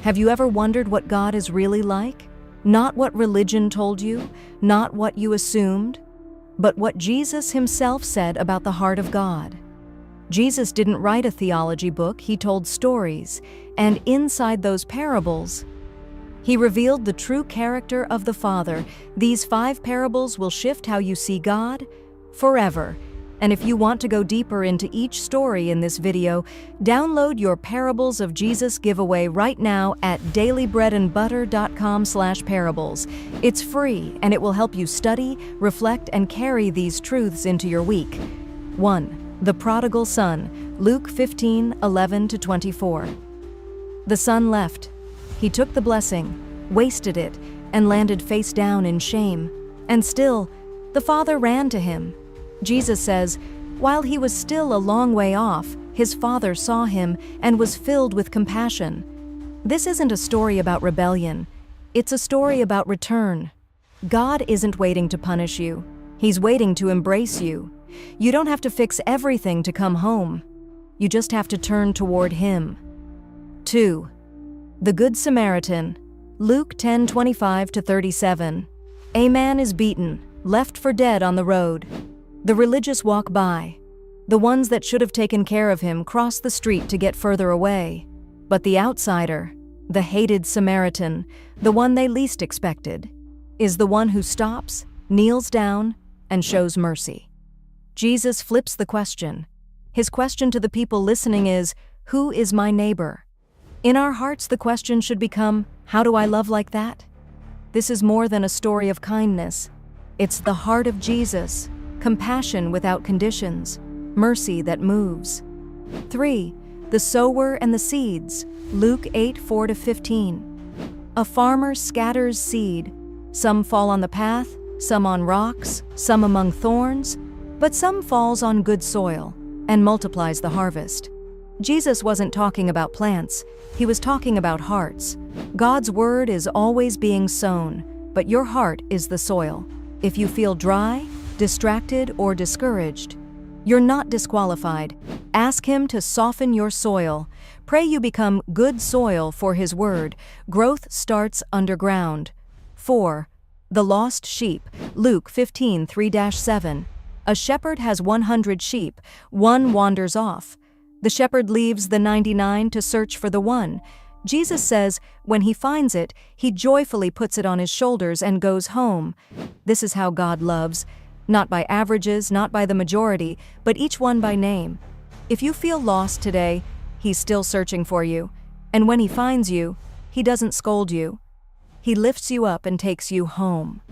Have you ever wondered what God is really like? Not what religion told you, not what you assumed, but what Jesus himself said about the heart of God. Jesus didn't write a theology book, he told stories, and inside those parables, he revealed the true character of the Father. These 5 parables will shift how you see God forever. And if you want to go deeper into each story in this video, download your Parables of Jesus giveaway right now at dailybreadandbutter.com/parables. It's free and it will help you study, reflect, and carry these truths into your week. 1. The Prodigal Son, Luke 15:11-24. The son left. He took the blessing, wasted it, and landed face down in shame. And still, the father ran to him. Jesus says, while he was still a long way off, his father saw him and was filled with compassion. This isn't a story about rebellion. It's a story about return. God isn't waiting to punish you. He's waiting to embrace you. You don't have to fix everything to come home. You just have to turn toward him. 2. The Good Samaritan, Luke 10:25-37. A man is beaten, left for dead on the road. The religious walk by. The ones that should have taken care of him cross the street to get further away. But the outsider, the hated Samaritan, the one they least expected, is the one who stops, kneels down, and shows mercy. Jesus flips the question. His question to the people listening is, who is my neighbor? In our hearts, the question should become, how do I love like that? This is more than a story of kindness. It's the heart of Jesus, compassion without conditions, mercy that moves. 3. The sower and the seeds, Luke 8:4-15. A farmer scatters seed. Some fall on the path, some on rocks, some among thorns, but some falls on good soil and multiplies the harvest. Jesus wasn't talking about plants, he was talking about hearts. God's word is always being sown, but your heart is the soil. If you feel dry, distracted, or discouraged, you're not disqualified. Ask him to soften your soil. Pray you become good soil for his word. Growth starts underground. 4. The lost sheep, Luke 15:3-7. A shepherd has 100 sheep. One wanders off. The shepherd leaves the 99 to search for the one. Jesus says when he finds it, he joyfully puts it on his shoulders and goes home. This is how God loves. Not by averages, not by the majority, but each one by name. If you feel lost today, he's still searching for you. And when he finds you, he doesn't scold you. He lifts you up and takes you home.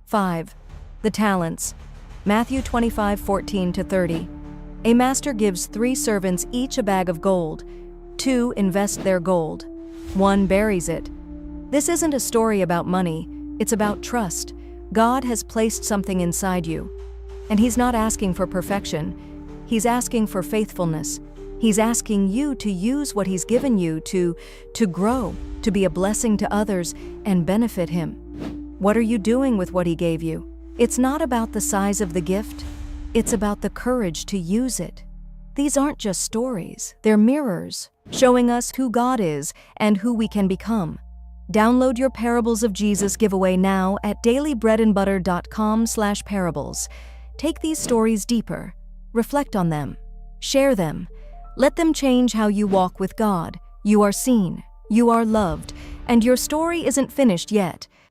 5. The talents, Matthew 25:14-30. A master gives 3 servants each a bag of gold. 2 invest their gold. 1 buries it. This isn't a story about money, it's about trust. God has placed something inside you, and he's not asking for perfection. He's asking for faithfulness. He's asking you to use what he's given you to grow, to be a blessing to others and benefit him. What are you doing with what he gave you? It's not about the size of the gift, it's about the courage to use it. These aren't just stories, they're mirrors, showing us who God is and who we can become. Download your Parables of Jesus giveaway now at dailybreadandbutter.com/parables. Take these stories deeper, reflect on them, share them. Let them change how you walk with God. You are seen, you are loved, and your story isn't finished yet.